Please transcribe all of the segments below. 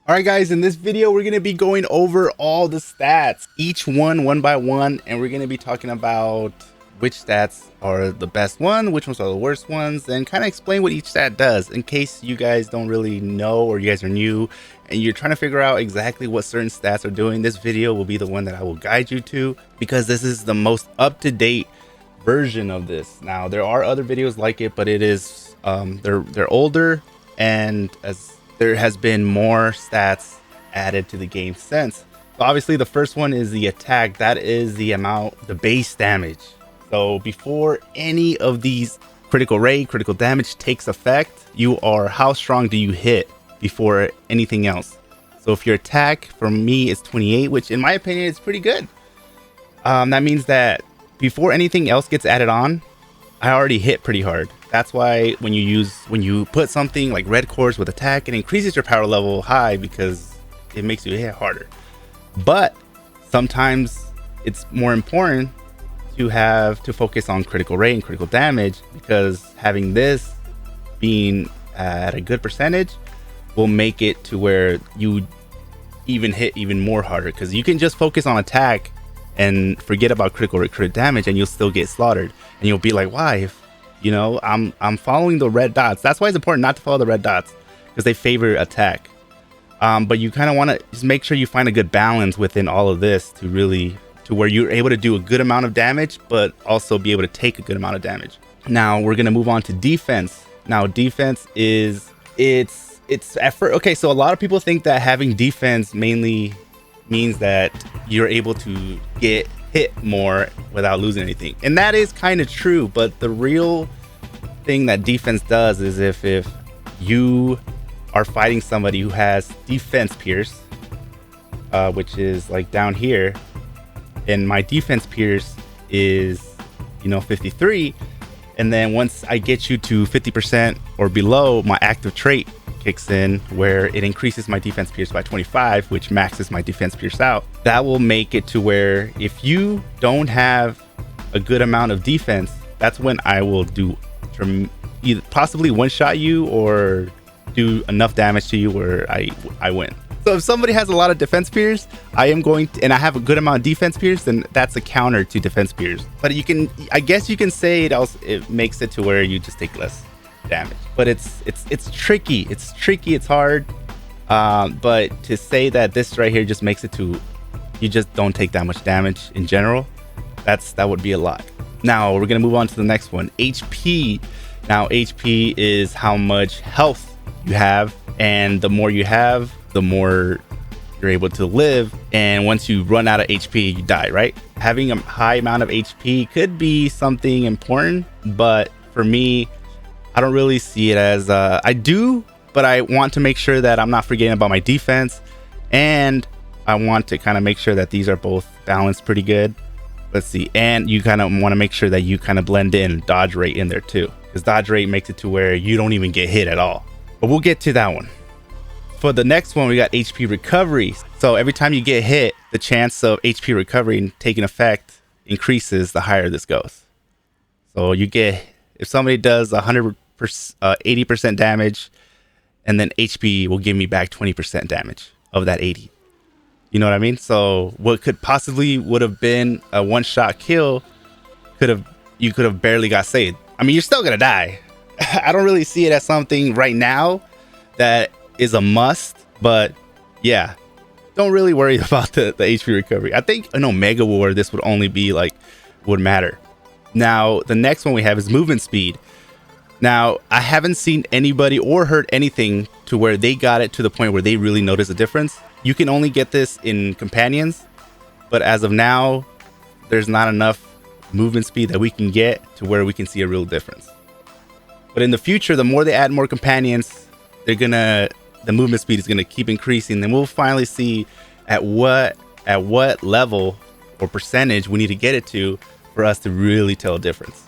All right, guys, in this video, we're going to be going over all the stats, each one by one, and we're going to be talking about which stats are the best one, which ones are the worst ones, and kind of explain what each stat does in case you guys don't really know or you guys are new and you're trying to figure out exactly what certain stats are doing. This video will be the one that I will guide you to because this is the most up-to-date version of this. Now, there are other videos like it, but it is they're older, and as there has been more stats added to the game since. So obviously the first one is the attack. That is the amount, the base damage. So before any of these critical rate, critical damage takes effect, you are, how strong do you hit before anything else? So if your attack for me is 28, which in my opinion is pretty good. That means that before anything else gets added on, I already hit pretty hard. That's why when you put something like red cores with attack, it increases your power level high because it makes you hit harder. But sometimes it's more important to have to focus on critical rate and critical damage, because having this being at a good percentage will make it to where you even hit even more harder, because you can just focus on attack and forget about critical rate, critical damage, and you'll still get slaughtered. And you'll be like, why? You know, I'm following the red dots. That's why it's important not to follow the red dots, because they favor attack. But you kind of want to just make sure you find a good balance within all of this to really, to where you're able to do a good amount of damage, but also be able to take a good amount of damage. Now we're going to move on to defense. Now defense is, it's effort. Okay, so a lot of people think that having defense mainly means that you're able to get hit more without losing anything, and that is kind of true. But the real thing that defense does is if you are fighting somebody who has defense pierce, which is like down here, and my defense pierce is 53, and then once I get you to 50% or below, my active trait kicks in where it increases my defense pierce by 25, which maxes my defense pierce out. That will make it to where if you don't have a good amount of defense, that's when I will do either possibly one shot you or do enough damage to you where I win. So if somebody has a lot of defense pierce, I am going to, and I have a good amount of defense pierce, then that's a counter to defense pierce. But I guess you can say it makes it to where you just take less damage. But it's tricky. It's hard. But to say that this right here just makes it to, you just don't take that much damage in general, that would be a lot. Now we're gonna move on to the next one, HP. Now HP is how much health you have, and the more you have, the more you're able to live. And once you run out of HP, you die, right? Having a high amount of HP could be something important, but for me, I don't really see it as I do, but I want to make sure that I'm not forgetting about my defense, and I want to kind of make sure that these are both balanced pretty good. Let's see, and you kind of want to make sure that you kind of blend in dodge rate in there too, because dodge rate makes it to where you don't even get hit at all. But we'll get to that one. For the next one, we got HP recovery. So every time you get hit, the chance of HP recovery taking effect increases the higher this goes. So you get, if somebody does 80% damage, and then HP will give me back 20% damage of that 80. You know what I mean? So what could possibly would have been a one-shot kill, you could have barely got saved. I mean, you're still gonna die. I don't really see it as something right now that is a must, but yeah, don't really worry about the HP recovery. I think in Omega War this would only be like would matter. Now the next one we have is movement speed. Now I haven't seen anybody or heard anything to where they got it to the point where they really notice a difference. You can only get this in companions, but as of now there's not enough movement speed that we can get to where we can see a real difference. But in the future, the more they add more companions, the movement speed is gonna keep increasing. Then we'll finally see at what level or percentage we need to get it to for us to really tell a difference.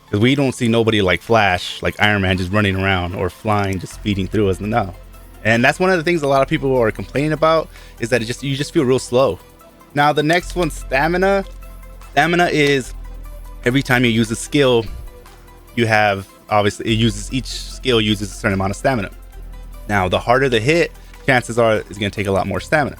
Because we don't see nobody like Flash, like Iron Man, just running around or flying, just speeding through us. No. And that's one of the things a lot of people are complaining about, is that you just feel real slow. Now the next one, stamina. Stamina is every time you use a skill, you have, obviously each skill uses a certain amount of stamina. Now the harder the hit, chances are it's going to take a lot more stamina.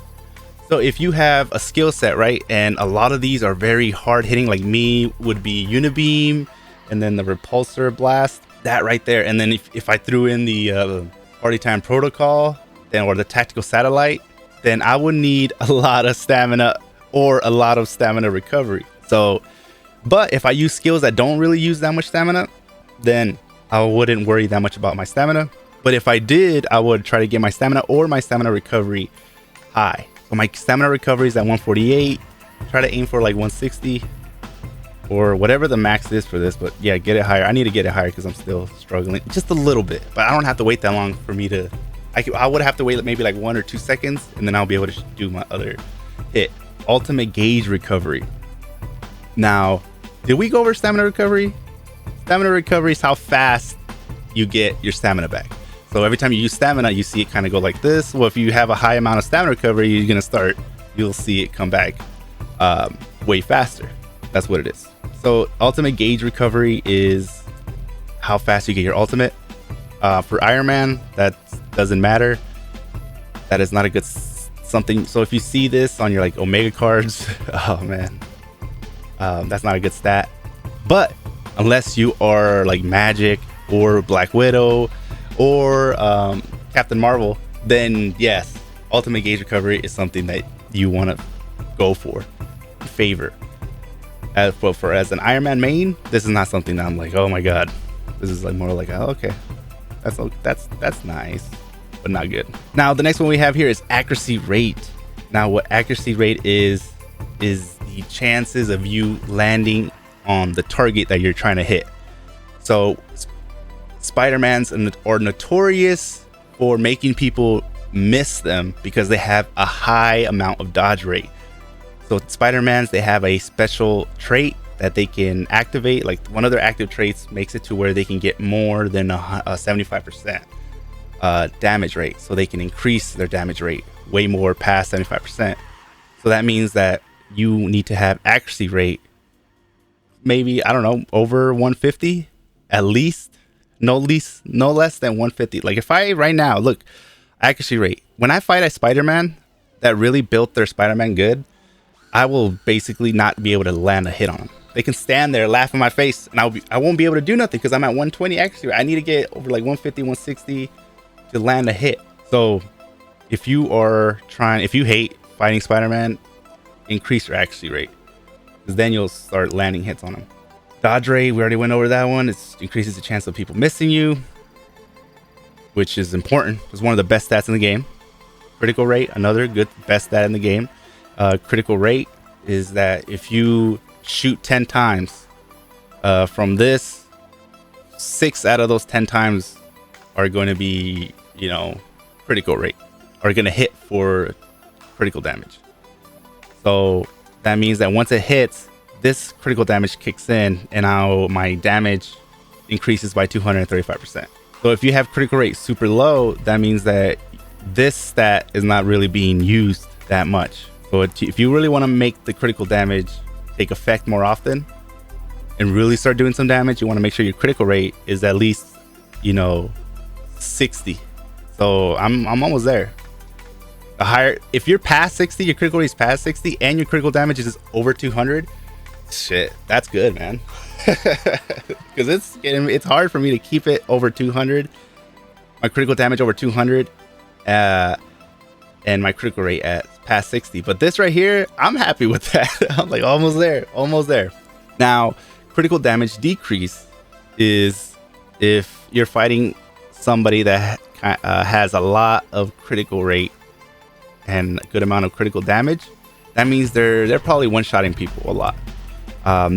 So if you have a skill set, right, and a lot of these are very hard hitting, like me would be Unibeam, and then the Repulsor Blast, that right there. And then if I threw in the Party Time Protocol, then or the Tactical Satellite, then I would need a lot of stamina or a lot of stamina recovery. So, but if I use skills that don't really use that much stamina, then I wouldn't worry that much about my stamina. But if I did, I would try to get my stamina or my stamina recovery high. So my stamina recovery is at 148. Try to aim for like 160 or whatever the max is for this. But yeah, get it higher. I need to get it higher because I'm still struggling just a little bit. But I don't have to wait that long for me to. I would have to wait maybe like 1 or 2 seconds, and then I'll be able to do my other hit. Ultimate gauge recovery. Now, did we go over stamina recovery? Stamina recovery is how fast you get your stamina back. So every time you use stamina, you see it kind of go like this. Well, if you have a high amount of stamina recovery, you'll see it come back way faster. That's what it is. So ultimate gauge recovery is how fast you get your ultimate. For Iron Man, that doesn't matter. That is not a good something. So if you see this on your like Omega cards, oh man, that's not a good stat. But unless you are like Magic or Black Widow or Captain Marvel, then yes, ultimate gauge recovery is something that you want to go for, favor. As an Iron Man main, this is not something that I'm like, oh my god. This is like more like, oh, okay, that's nice, but not good. Now the next one we have here is accuracy rate. Now what accuracy rate is the chances of you landing on the target that you're trying to hit. So Spider-Mans are notorious for making people miss them because they have a high amount of dodge rate. So Spider-Mans, they have a special trait that they can activate. Like one of their active traits makes it to where they can get more than a 75% damage rate. So they can increase their damage rate way more past 75%. So that means that you need to have accuracy rate, maybe, I don't know, over 150 at least. No less than 150. Like if I right now look, accuracy rate, when I fight a Spider-Man that really built their Spider-Man good, I will basically not be able to land a hit on them. They can stand there, laugh in my face, and I won't be able to do nothing because I'm at 120 accuracy rate. I need to get over like 150, 160 to land a hit. So if you hate fighting Spider-Man, increase your accuracy rate, because then you'll start landing hits on them. Dodge rate, we already went over that one. It increases the chance of people missing you, which is important. It's one of the best stats in the game. Critical rate, another good best stat in the game. Critical rate is that if you shoot 10 times from this, 6 out of those 10 times are going to be, critical rate, are going to hit for critical damage. So that means that once it hits, this critical damage kicks in, and now my damage increases by 235%. So if you have critical rate super low, that means that this stat is not really being used that much. So if you really want to make the critical damage take effect more often and really start doing some damage, you want to make sure your critical rate is at least 60. So I'm almost there. If you're past 60, your critical rate is past 60, and your critical damage is over 200, shit, that's good, man. Because it's hard for me to keep it over 200, my critical damage over 200, and my critical rate at past 60. But this right here, I'm happy with that. I'm like almost there. Now, critical damage decrease is if you're fighting somebody that has a lot of critical rate and a good amount of critical damage. That means they're probably one-shotting people a lot.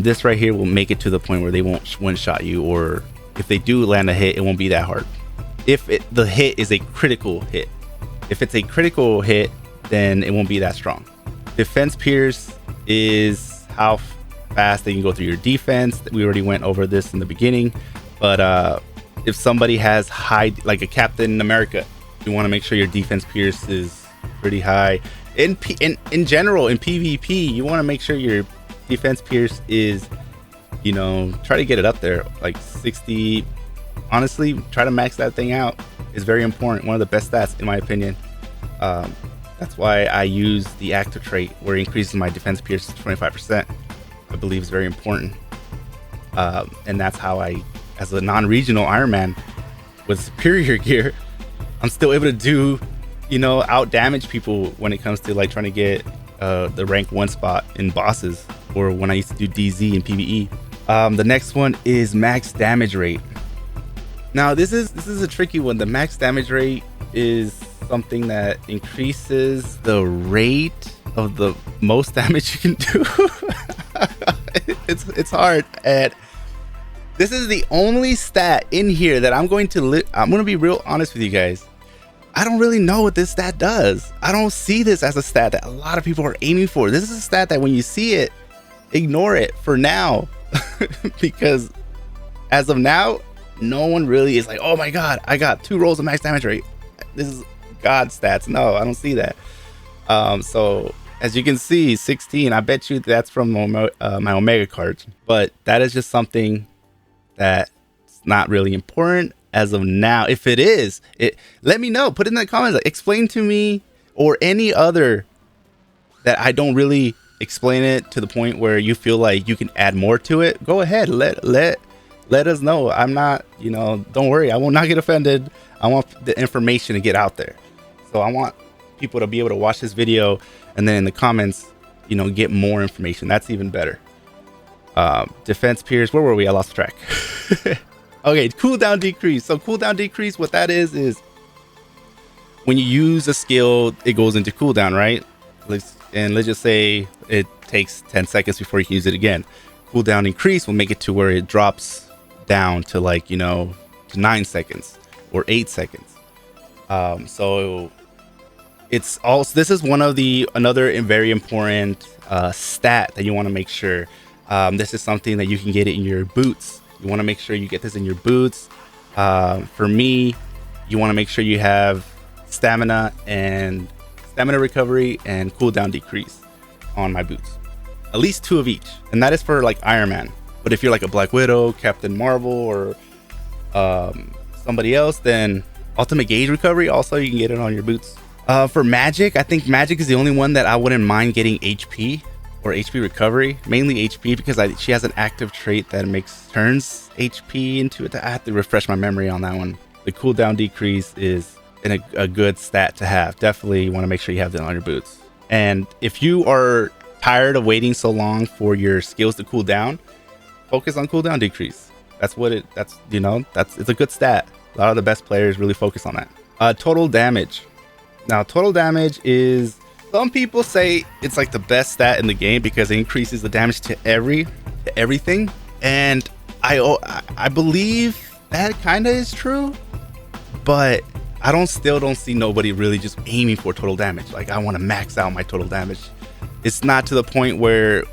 This right here will make it to the point where they won't one-shot you, or if they do land a hit, it won't be that hard. If the hit is a critical hit. If it's a critical hit, then it won't be that strong. Defense pierce is how fast they can go through your defense. We already went over this in the beginning, but if somebody has high, like a Captain America, you want to make sure your defense pierce is pretty high. In general, in PvP, you want to make sure your defense pierce is, try to get it up there, like 60. Honestly, try to max that thing out. Is very important. One of the best stats, in my opinion. That's why I use the active trait where it increases my defense pierce to 25%. I believe is very important. And that's how I, as a non-regional Iron Man with superior gear, I'm still able to do, out damage people when it comes to like trying to get the rank 1 spot in bosses, or when I used to do DZ and PvE. The next one is max damage rate. Now this is a tricky one. The max damage rate is something that increases the rate of the most damage you can do. It's hard, and this is the only stat in here that I'm going to be real honest with you guys. I don't really know what this stat does. I don't see this as a stat that a lot of people are aiming for. This is a stat that when you see it, ignore it for now. Because as of now, no one really is like, oh my god, I got 2 rolls of max damage rate. This is god stats. No, I don't see that. So as you can see, 16, I bet you that's from my Omega cards. But that is just something that's not really important as of now. If it is, let me know. Put it in the comments. Like, explain to me, or any other that I don't really explain it to the point where you feel like you can add more to it. Go ahead. Let us know. I'm not, don't worry. I will not get offended. I want the information to get out there. So I want people to be able to watch this video and then in the comments, get more information. That's even better. Defense pierce. Where were we? I lost track. Okay, cooldown decrease. So cooldown decrease, what that is when you use a skill, it goes into cooldown, right? And let's just say it takes 10 seconds before you can use it again. Cooldown increase will make it to where it drops down to like, to 9 seconds or 8 seconds. So it's also, this is another very important stat that you want to make sure. This is something that you can get it in your boots. You want to make sure you get this in your boots. For me, you want to make sure you have stamina recovery and cooldown decrease on my boots. At least 2 of each. And that is for like Iron Man. But if you're like a Black Widow, Captain Marvel, or somebody else, then ultimate gauge recovery, also you can get it on your boots. For Magic, I think Magic is the only one that I wouldn't mind getting HP or HP recovery, mainly HP, because she has an active trait that turns HP into it. I have to refresh my memory on that one. The cooldown decrease is a good stat to have. Definitely want to make sure you have that on your boots. And if you are tired of waiting so long for your skills to cool down, focus on cooldown decrease. It's a good stat. A lot of the best players really focus on that. Total damage. Now, total damage is, some people say it's like the best stat in the game because it increases the damage to everything. And I believe that kind of is true, but I still don't see nobody really just aiming for total damage. Like, I want to max out my total damage. It's not to the point where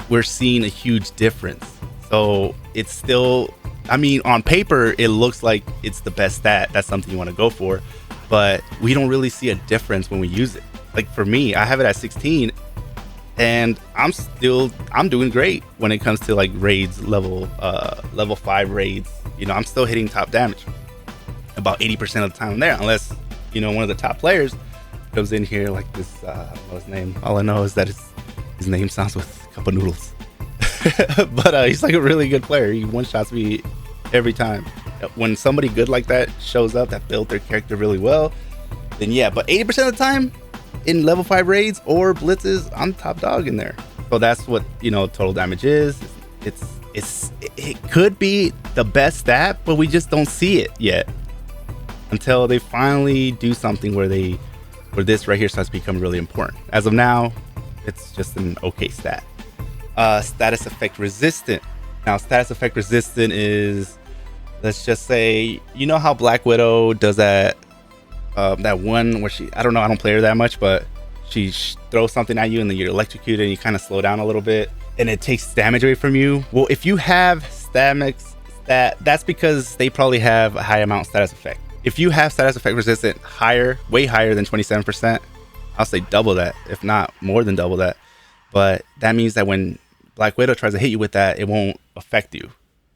we're seeing a huge difference. So it's still, on paper, it looks like it's the best stat. That's something you want to go for, but we don't really see a difference when we use it. Like for me, I have it at 16 and I'm doing great when it comes to like raids, level 5 raids. I'm still hitting top damage about 80% of the time there, unless, one of the top players comes in here like this, I don't know his name. All I know is that his name sounds with a cup of noodles. But he's like a really good player. He one-shots me every time. When somebody good like that shows up that built their character really well, then yeah, but 80% of the time in level 5 raids or blitzes, I'm top dog in there. So that's what, total damage is. It could be the best stat, but we just don't see it yet until they finally do something where this right here starts to become really important. As of now, it's just an okay stat. Status effect resistant. Now, status effect resistant is, let's just say, how Black Widow does that one where I don't play her that much, but she throws something at you and then you're electrocuted and you kind of slow down a little bit and it takes damage away from you. Well, if you have that's because they probably have a high amount status effect. If you have status effect resistant way higher than 27%, I'll say double that, if not more than double that. But that means that when Black Widow tries to hit you with that, it won't affect you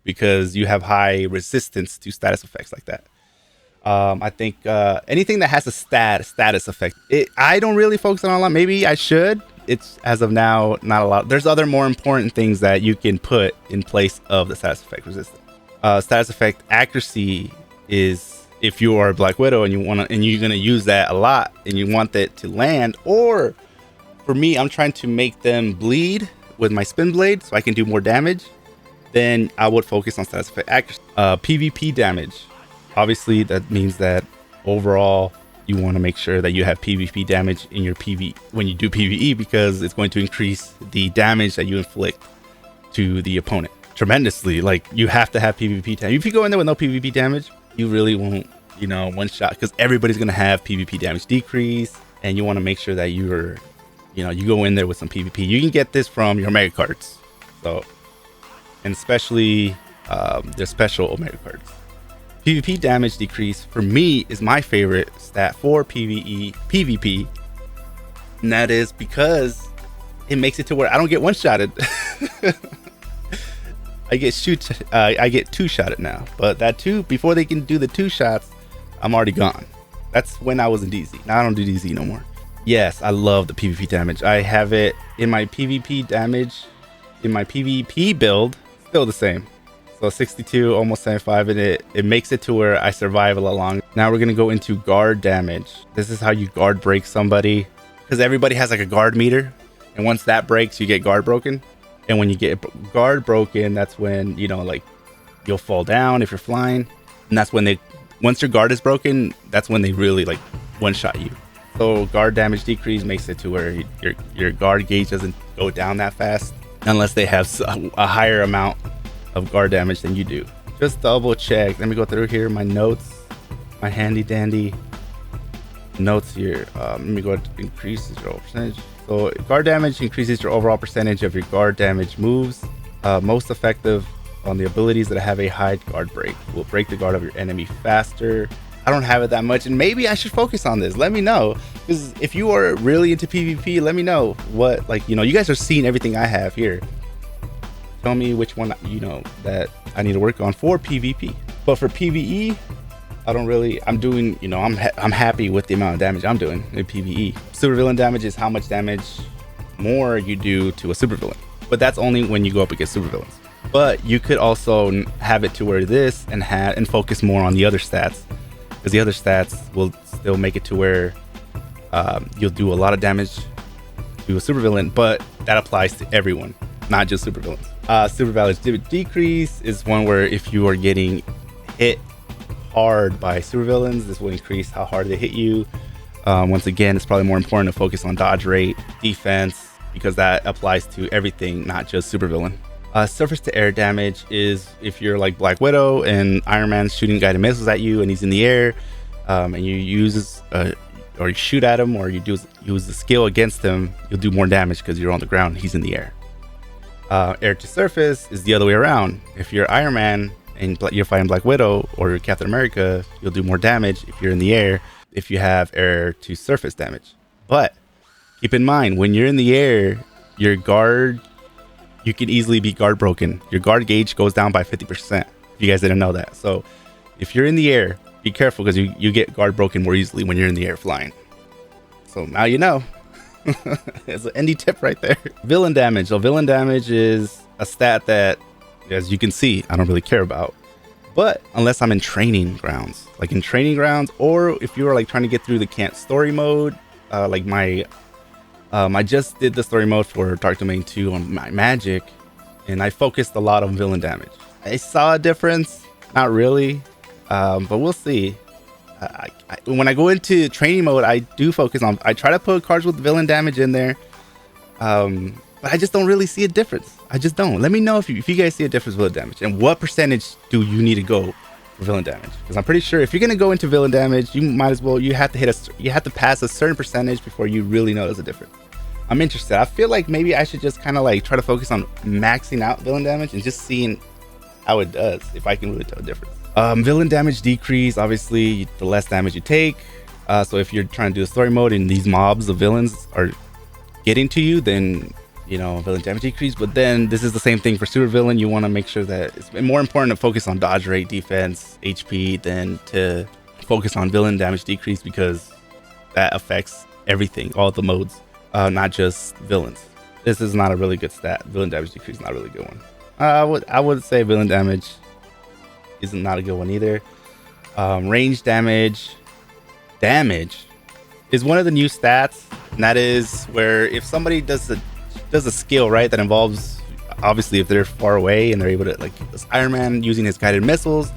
because you have high resistance to status effects like that. I think anything that has a status effect, I don't really focus on a lot. Maybe I should. It's as of now not a lot. There's other more important things that you can put in place of the status effect resistance. Status effect accuracy is if you are Black Widow and you're gonna use that a lot and you want that to land. Or for me, I'm trying to make them bleed with my spin blade so I can do more damage. Then I would focus on status effect accuracy. PvP damage. Obviously, that means that overall you want to make sure that you have PvP damage in your PV when you do PvE, because it's going to increase the damage that you inflict to the opponent tremendously. Like, you have to have PvP damage. If you go in there with no PvP damage, you really won't, one shot, because everybody's going to have PvP damage decrease, and you want to make sure that you go in there with some PvP. You can get this from your Omega cards. So, and especially the special Omega cards. PvP damage decrease for me is my favorite stat for PvP, and that is because it makes it to where I don't get one-shotted. I get two-shotted now, but that two, before they can do the two shots, I'm already gone. That's when I was in DZ. Now I don't do DZ no more. Yes, I love the PvP damage. I have it in my PvP damage, in my PvP build, still the same. So 62, almost 75, and it makes it to where I survive a lot longer. Now we're gonna go into guard damage. This is how you guard break somebody, because everybody has like a guard meter, and once that breaks, you get guard broken. And when you get guard broken, that's when you'll fall down if you're flying, and that's when once your guard is broken, that's when they really like one-shot you. So guard damage decrease makes it to where your guard gauge doesn't go down that fast unless they have a higher amount of guard damage than you do. Just double check. Let me go through here my notes, my handy dandy notes here. Let me go to increases your overall percentage. So guard damage increases your overall percentage of your guard damage moves. Most effective on the abilities that have a high guard break. Will break the guard of your enemy faster. I don't have it that much, and maybe I should focus on this. Let me know, because if you are really into PvP, let me know what, you guys are seeing everything I have here. Tell me which one that I need to work on for PvP. But for PvE, I don't really. I'm doing. I'm happy with the amount of damage I'm doing in PvE. Supervillain damage is how much damage more you do to a supervillain, but that's only when you go up against supervillains. But you could also have it to where this and focus more on the other stats, because the other stats will still make it to where you'll do a lot of damage to a supervillain, but that applies to everyone, not just supervillains. Supervillain decrease is one where if you are getting hit hard by supervillains, this will increase how hard they hit you. Once again, it's probably more important to focus on dodge rate, defense, because that applies to everything, not just supervillain. Surface to air damage is if you're like Black Widow and Iron Man's shooting guided missiles at you and he's in the air, and you use or you shoot at him, or you use the skill against him, you'll do more damage because you're on the ground, he's in the air. Air to surface is the other way around. If you're Iron Man and you're fighting Black Widow or Captain America, you'll do more damage if you're in the air, if you have air to surface damage. But keep in mind, when you're in the air, your guard, you can easily be guard broken. Your guard gauge goes down by 50%. If you guys didn't know that. So if you're in the air, be careful, because you get guard broken more easily when you're in the air flying. So now you know. It's an indie tip right there. Villain damage. So villain damage is a stat that, as you can see, I don't really care about. But unless I'm in training grounds, like in training grounds, or if you are like trying to get through the camp story mode, like I just did the story mode for Dark Domain 2 on my Magic, and I focused a lot on villain damage. I saw a difference, not really, but we'll see. When I go into training mode, I do focus on. I try to put cards with villain damage in there, but I just don't really see a difference. I just don't. Let me know if you guys see a difference with villain damage, and what percentage do you need to go for villain damage? Because I'm pretty sure if you're gonna go into villain damage, you might as well. You have to pass a certain percentage before you really notice a difference. I'm interested. I feel like maybe I should just kind of like try to focus on maxing out villain damage and just seeing how it does, if I can really tell a difference. Villain damage decrease, obviously the less damage you take. So if you're trying to do a story mode and these mobs of villains are getting to you, then villain damage decrease. But then this is the same thing for super villain. You want to make sure that it's more important to focus on dodge rate, defense, HP than to focus on villain damage decrease because that affects everything, all the modes, not just villains. This is not a really good stat. Villain damage decrease is not a really good one. I would say villain damage is not a good one either. Range damage is one of the new stats, and that is where if somebody does a skill, right, that involves, obviously if they're far away and they're able to, like this Iron Man using his guided missiles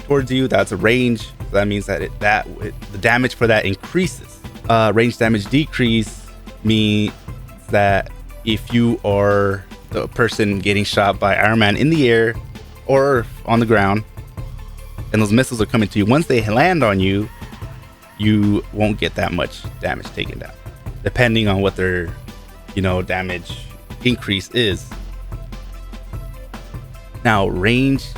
towards you, that's a range. So that means that the damage for that increases. Range damage decrease means that if you are the person getting shot by Iron Man in the air or on the ground, and those missiles are coming to you, once they land on you, you won't get that much damage taken down, depending on what their, damage increase is. Now, range,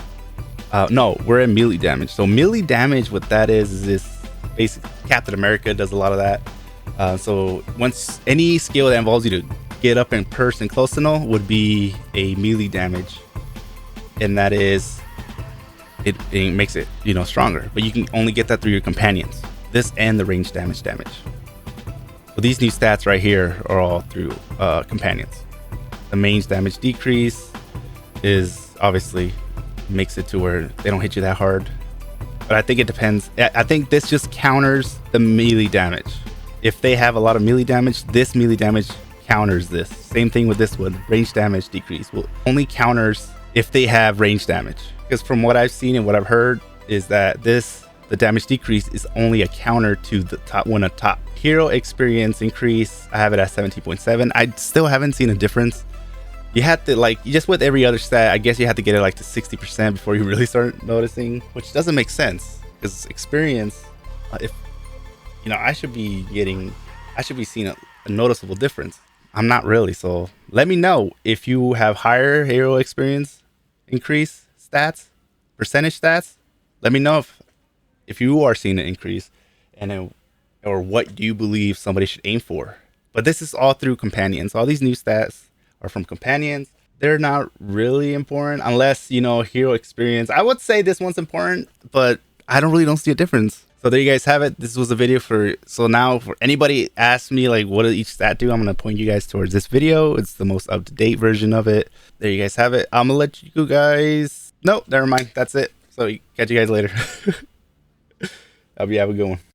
we're at melee damage. So melee damage, what that is this basic. Captain America does a lot of that. So once any skill that involves you to get up in person close enough would be a melee damage, and that is it makes it stronger, but you can only get that through your companions, this and the range damage. So these new stats right here are all through companions. The range damage decrease is obviously makes it to where they don't hit you that hard, but I think it depends. I think this just counters the melee damage. If they have a lot of melee damage, this melee damage counters this. Same thing with this one. Range damage decrease will only counters if they have range damage, because from what I've seen and what I've heard is that the damage decrease is only a counter to the top hero experience increase. I have it at 17.7. I still haven't seen a difference. You have to just with every other stat, I guess you have to get it to 60% before you really start noticing, which doesn't make sense, because experience, if I should be seeing a noticeable difference. I'm not really. So let me know if you have higher hero experience increase stats, percentage stats. Let me know if you are seeing an increase, or what do you believe somebody should aim for. But this is all through companions. All these new stats are from companions. They're not really important unless hero experience. I would say this one's important, but I don't see a difference. So there you guys have it. This was a video so now for anybody asks me what does each stat do, I'm going to point you guys towards this video. It's the most up-to-date version of it. There you guys have it. I'm going to let you guys, nope, never mind. That's it. So catch you guys later. Hope you have a good one.